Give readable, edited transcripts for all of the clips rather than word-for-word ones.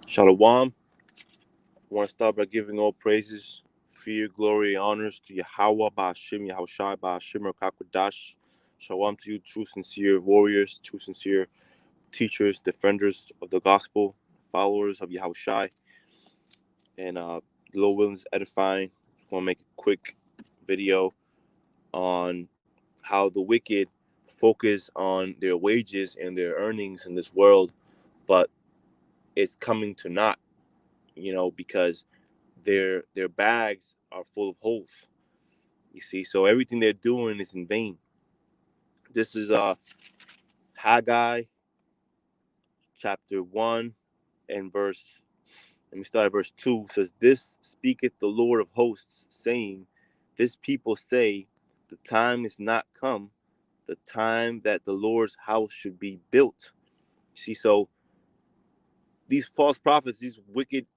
Shalom. I want to start by giving all praises, fear, glory, and honors to Yahweh, Ba'ashim, Yahushai, Ba'ashim, Rakakwadash. Shalom to you, true, sincere warriors, true, sincere teachers, defenders of the gospel, followers of Yahushai. And Lord willing is edifying. Just want to make a quick video on how the wicked focus on their wages and their earnings in this world, but it's coming to naught, because their bags are full of holes. You see, so everything they're doing is in vain. This is Haggai chapter 1 and verse. Let me start at verse 2. It says, "This speaketh the Lord of hosts, saying, This people say, the time is not come, the time that the Lord's house should be built." See, so these false prophets, these wicked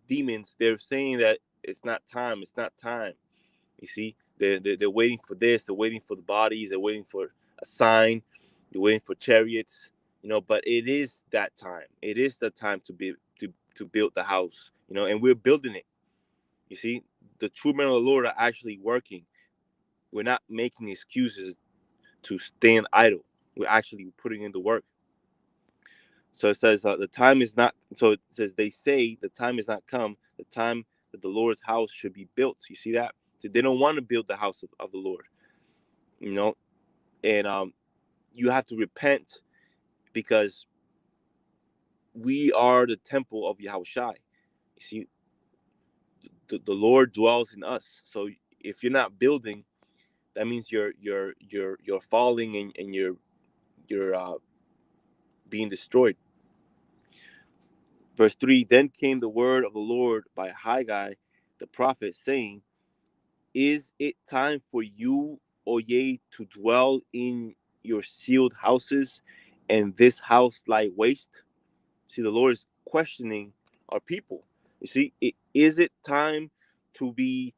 demons, they're saying that it's not time. It's not time. You see, they're waiting for this. They're waiting for the bodies. They're waiting for a sign. They're waiting for chariots. But it is that time. It is the time to build the house. And we're building it. You see, the true men of the Lord are actually working. We're not making excuses to stand idle. We're actually putting in the work. So it says the time is not. So it says they say the time is not come. The time that the Lord's house should be built. You see that? So they don't want to build the house of the Lord. And you have to repent because we are the temple of Yahushai. You see, the Lord dwells in us. So if you're not building, that means you're falling and you're being destroyed. Verse 3, then came the word of the Lord by Haggai the prophet, saying, Is it time for you, O ye, to dwell in your sealed houses, and this house lie waste? See, the Lord is questioning our people. You see, is it time to be,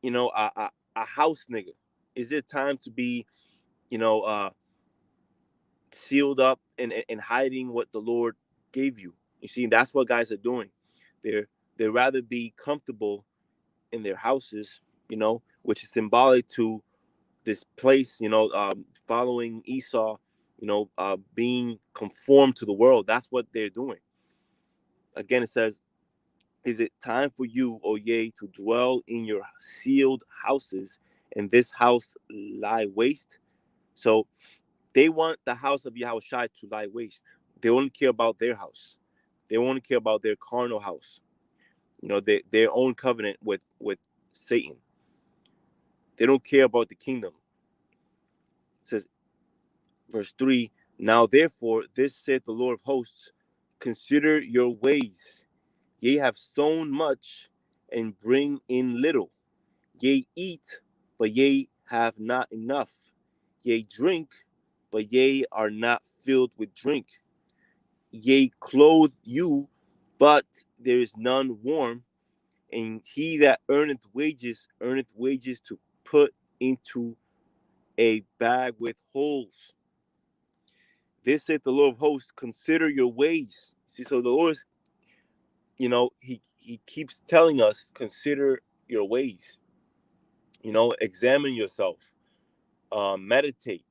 a house nigga? Is it time to be, you know, uh, sealed up and hiding what the Lord gave you? You see, that's what guys are doing. They rather be comfortable in their houses, which is symbolic to this place, following Esau, being conformed to the world. That's what they're doing. Again, it says, is it time for you, O ye, to dwell in your sealed houses, and this house lie waste? So they want the house of Yahushua to lie waste. They only care about their house. They only care about their carnal house. Their own covenant with Satan. They don't care about the kingdom. It says, verse 3, now therefore, this saith the Lord of hosts, consider your ways. Ye have sown much and bring in little. Ye eat, but ye have not enough. Ye drink, but ye are not filled with drink. Ye clothe you, but there is none warm. And he that earneth wages to put into a bag with holes. This saith the Lord of hosts, consider your ways. See, so the Lord is, he keeps telling us, consider your ways. Examine yourself, meditate.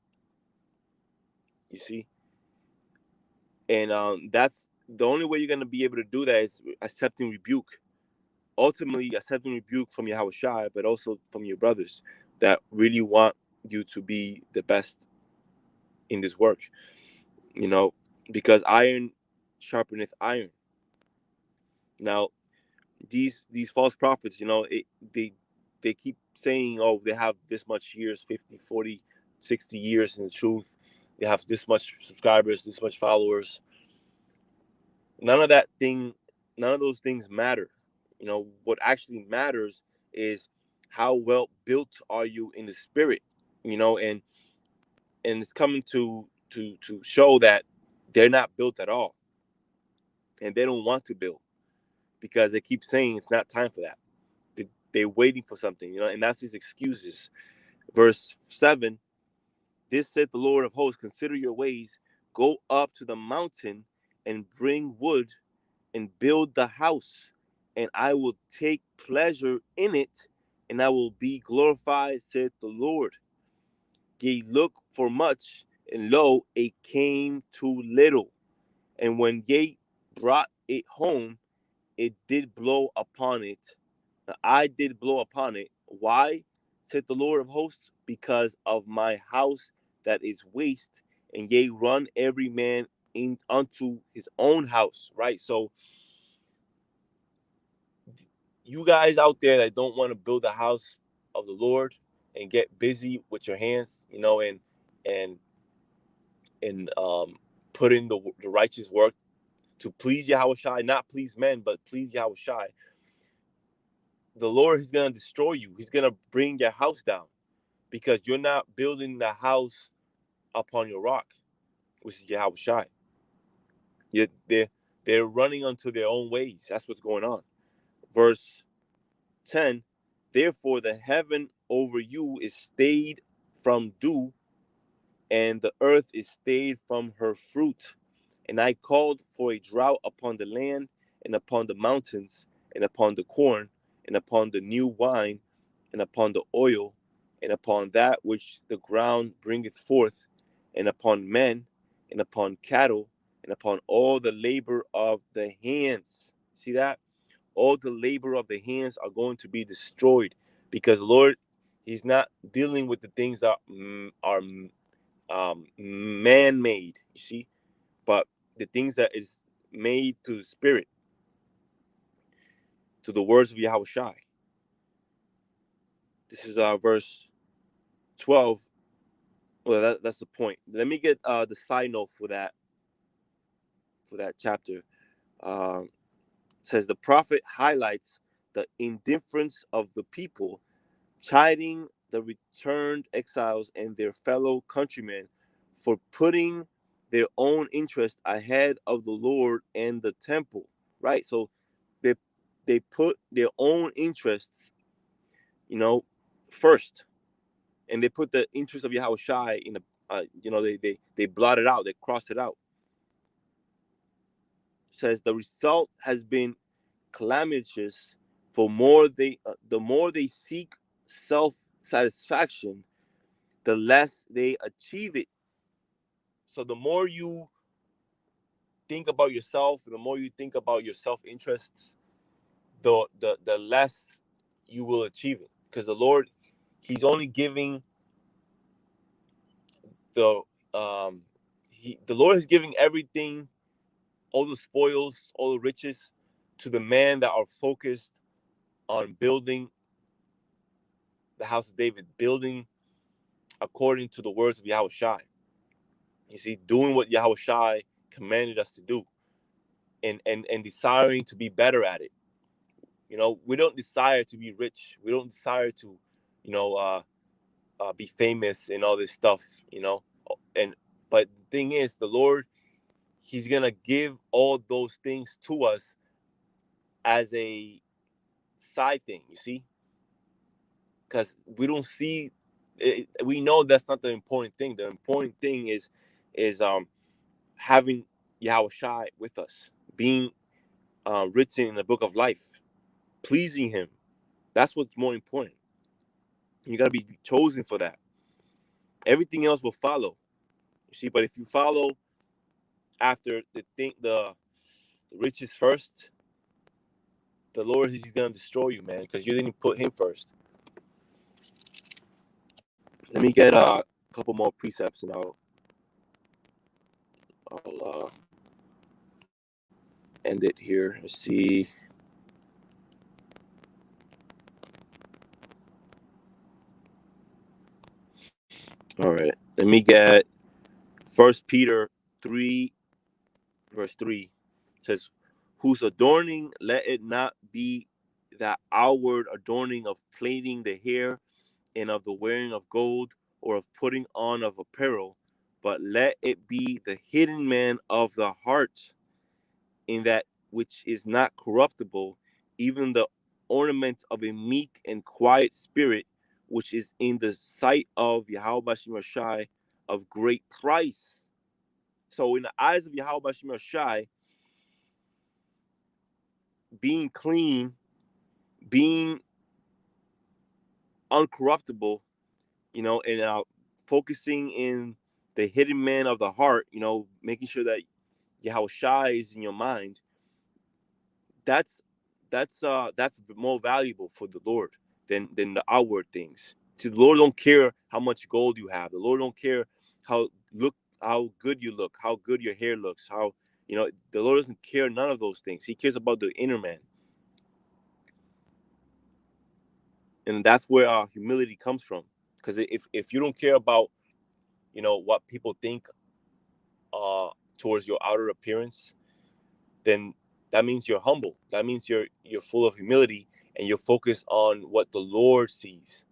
You see, and that's the only way you're gonna be able to do that is accepting rebuke. Ultimately, accepting rebuke from Yahweh Shai, but also from your brothers that really want you to be the best in this work. Because iron sharpeneth iron. Now, these false prophets, they keep saying, oh, they have this much years, 50, 40, 60 years in the truth. They have this much subscribers, this much followers. None of those things matter. What actually matters is how well built are you in the spirit. And it's coming to show that they're not built at all, and they don't want to build because they keep saying it's not time for that. They're waiting for something, and that's these excuses. Verse 7, this said the Lord of hosts, consider your ways, go up to the mountain and bring wood and build the house, and I will take pleasure in it, and I will be glorified, said the Lord. Ye look for much, and lo, it came too little. And when ye brought it home, it did blow upon it. I did blow upon it. Why? Said the Lord of hosts, because of my house that is waste, and ye run every man in unto his own house. Right? So you guys out there that don't want to build a house of the Lord and get busy with your hands, and put in the righteous work to please Yahweh Shai, not please men, but please Yahweh Shai, the Lord is going to destroy you. He's going to bring your house down because you're not building the house upon your rock, which is Yahweh Shai. They're running unto their own ways. That's what's going on. Verse 10, therefore the heaven over you is stayed from dew, and the earth is stayed from her fruit. And I called for a drought upon the land, and upon the mountains, and upon the corn, and upon the new wine, and upon the oil, and upon that which the ground bringeth forth, and upon men, and upon cattle, and upon all the labor of the hands. See that? All the labor of the hands are going to be destroyed, because Lord, He's not dealing with the things that are man-made. You see, but the things that is made to the spirit, to the words of Yahweh Shai. This is verse 12. Well, that's the point. Let me get the side note for that chapter. Um, says the prophet highlights the indifference of the people, chiding the returned exiles and their fellow countrymen for putting their own interest ahead of the Lord and the temple. Right. So they they put their own interests, first, and they put the interest of Yahweh Shai in the, they blot it out, they cross it out. Says the result has been calamitous. For the more they seek self satisfaction, the less they achieve it. So the more you think about yourself, the more you think about your self interests, the less you will achieve it, because the Lord, He's only giving the the Lord is giving everything, all the spoils, all the riches, to the man that are focused on building the house of David, building according to the words of Yahweh Shai. You see, doing what Yahweh Shai commanded us to do, and desiring to be better at it. We don't desire to be rich. We don't desire to, be famous and all this stuff. And but the thing is, the Lord, He's gonna give all those things to us as a side thing. You see, because we don't see it, we know that's not the important thing. The important thing is having Yahweh Shai with us, being written in the book of life, pleasing Him. That's what's more important. You got to be chosen for that. Everything else will follow. You see, but if you follow after the riches first, the Lord is gonna destroy you, man, because you didn't put Him first. Let me get a couple more precepts, and I'll end it here. Let's see. All right. Let me get 1 Peter 3, verse 3. It says, whose adorning let it not be that outward adorning of plaiting the hair and of the wearing of gold, or of putting on of apparel, but let it be the hidden man of the heart, in that which is not corruptible, even the ornament of a meek and quiet spirit, which is in the sight of Yahweh Bashim Shai of great price. So in the eyes of Yahweh Bashim Shai, being clean, being uncorruptible, and focusing in the hidden man of the heart, making sure that Yahweh Shai is in your mind, that's that's more valuable for the Lord than the outward things. See, the Lord don't care how much gold you have. The Lord don't care how good you look, how good your hair looks, how the Lord doesn't care none of those things. He cares about the inner man, and that's where our humility comes from. Because if you don't care about what people think towards your outer appearance, then that means you're humble. That means you're full of humility and you're focused on what the Lord sees.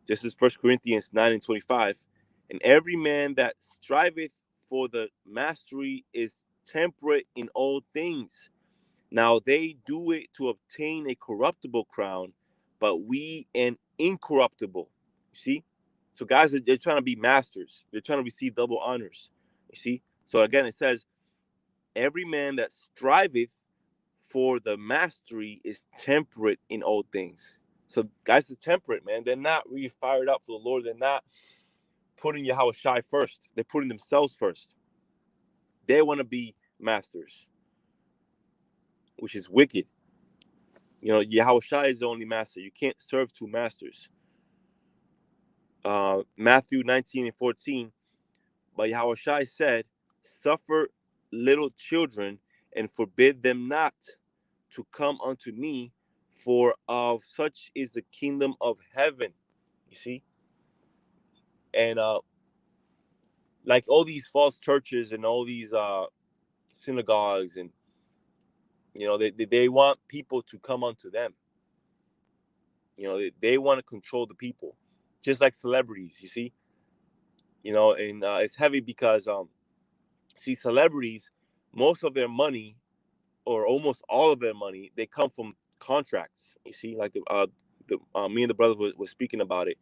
This is 1 Corinthians 9:25. And every man that striveth for the mastery is temperate in all things. Now they do it to obtain a corruptible crown, but we an incorruptible. You see? So guys, they're trying to be masters. They're trying to receive double honors. You see? So again, it says, every man that striveth for the mastery is temperate in all things. So guys are temperate, man. They're not really fired up for the Lord. They're not putting Yahweh Shai first. They're putting themselves first. They want to be masters, which is wicked. Yahweh Shai is the only master. You can't serve two masters. Matthew 19:14, but Yahweh Shai said, suffer little children and forbid them not to come unto me, for of such is the kingdom of heaven. You see? And like all these false churches and all these synagogues, and they want people to come unto them. They want to control the people, just like celebrities. You see? And it's heavy because see, celebrities, most of their money, or almost all of their money, they come from contracts. You see, like me and the brother was speaking about it.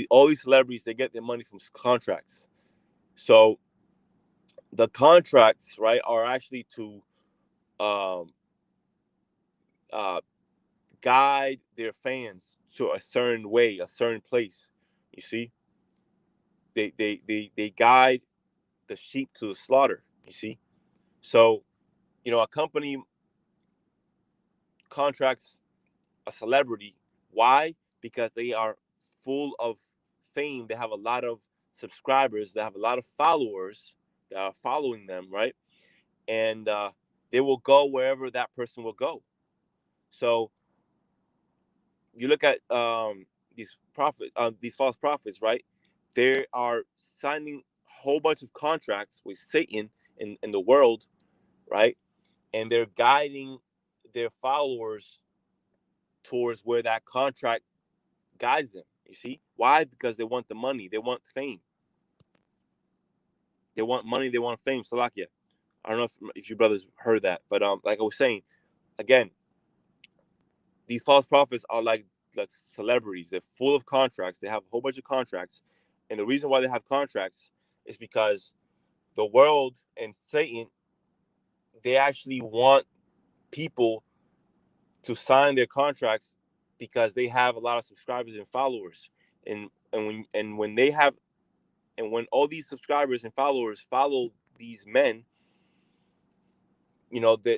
All these celebrities, they get their money from contracts. So the contracts, right, are actually to um, uh, guide their fans to a certain way, a certain place. You see, they guide the sheep to the slaughter. You see, so a company contracts a celebrity. Why? Because they are full of fame. They have a lot of subscribers. They have a lot of followers that are following them, right? And they will go wherever that person will go. So you look at these false prophets, right? They are signing a whole bunch of contracts with Satan in the world, right? And they're guiding their followers towards where that contract guides them. You see why? Because they want the money, they want fame, they want money, they want fame. Salakia. I don't know if you brothers heard that, but like I was saying again, these false prophets are like celebrities. They're full of contracts. They have a whole bunch of contracts, and the reason why they have contracts is because the world and Satan, they actually want people to sign their contracts because they have a lot of subscribers and followers, and when all these subscribers and followers follow these men,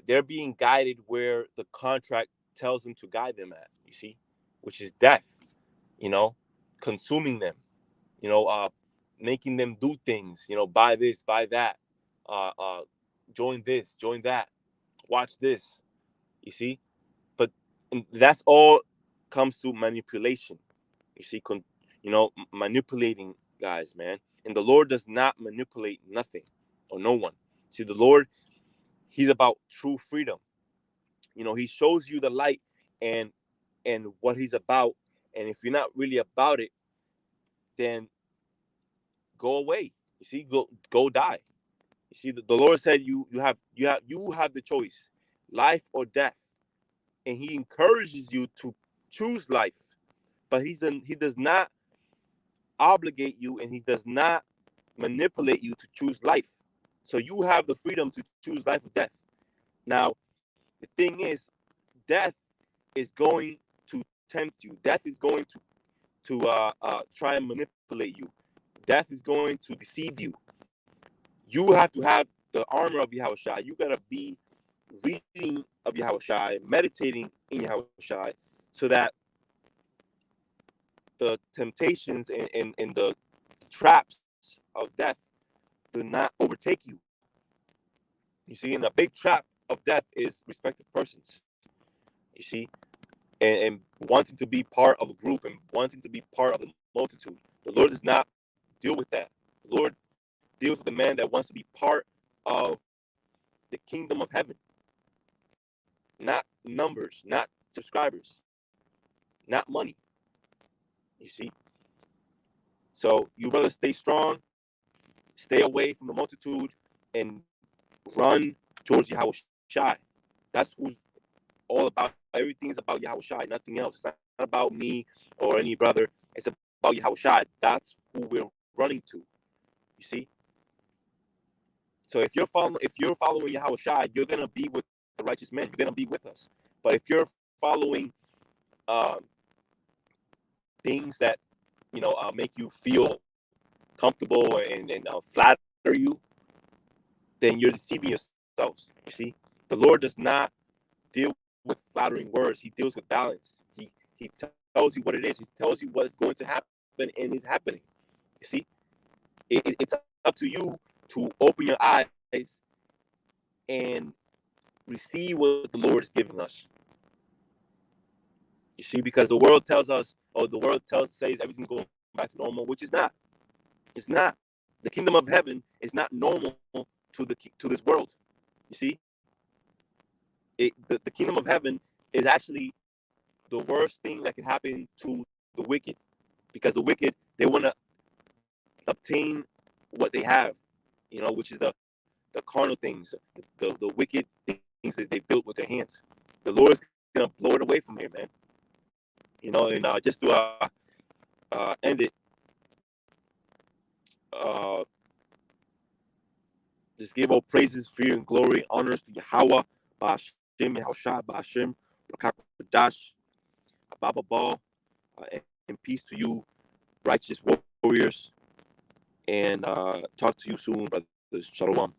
they're being guided where the contract tells them to guide them at. You see, which is death. Consuming them. Making them do things. Buy this, buy that, join this, join that, watch this. You see, but that's all comes to manipulation. You see, manipulating guys, man. And the Lord does not manipulate nothing or no one. See, the Lord, He's about true freedom. He shows you the light and what He's about. And if you're not really about it, then go away. You see, go die. You see, the Lord said you have the choice, life or death, and He encourages you to choose life, but He does not obligate you, and He does not manipulate you to choose life. So you have the freedom to choose life or death. Now, the thing is, death is going to tempt you. Death is going to try and manipulate you. Death is going to deceive you. You have to have the armor of Yahushua. You gotta be reading of Yahushua, meditating in Yahushua, so that the temptations and the traps of death do not overtake you. You see, and a big trap of death is respected persons. You see, and wanting to be part of a group and wanting to be part of the multitude. The Lord does not deal with that. The Lord deals with the man that wants to be part of the kingdom of heaven. Not numbers, not subscribers, not money. You see? So you rather stay strong, stay away from the multitude, and run towards Yahushua. That's who's all about. Everything is about Yahushua, nothing else. It's not about me or any brother. It's about Yahushua. That's who we're running to. You see? So if you're following Yahushua, you're gonna be with the righteous man. You're gonna be with us. But if you're following things that make you feel comfortable and flatter you, then you're deceiving yourselves. You see, the Lord does not deal with flattering words. He deals with balance. He tells you what it is. He tells you what's going to happen and is happening. You see, it's up to you to open your eyes and receive what the Lord is giving us. You see, because the world tells us, or the world says everything's going back to normal, which is not. It's not. The kingdom of heaven is not normal to this world. You see, the kingdom of heaven is actually the worst thing that can happen to the wicked, because the wicked, they want to obtain what they have, which is the carnal things, the wicked things that they built with their hands. The Lord is gonna blow it away from here, man. And just to end it, just give all praises, fear, and glory, honors to Yahweh, Ba'ashem, Yahushua, Ba'ashem, Rakakadash, Ababa, and peace to you, righteous warriors. And talk to you soon, brothers. Shalom.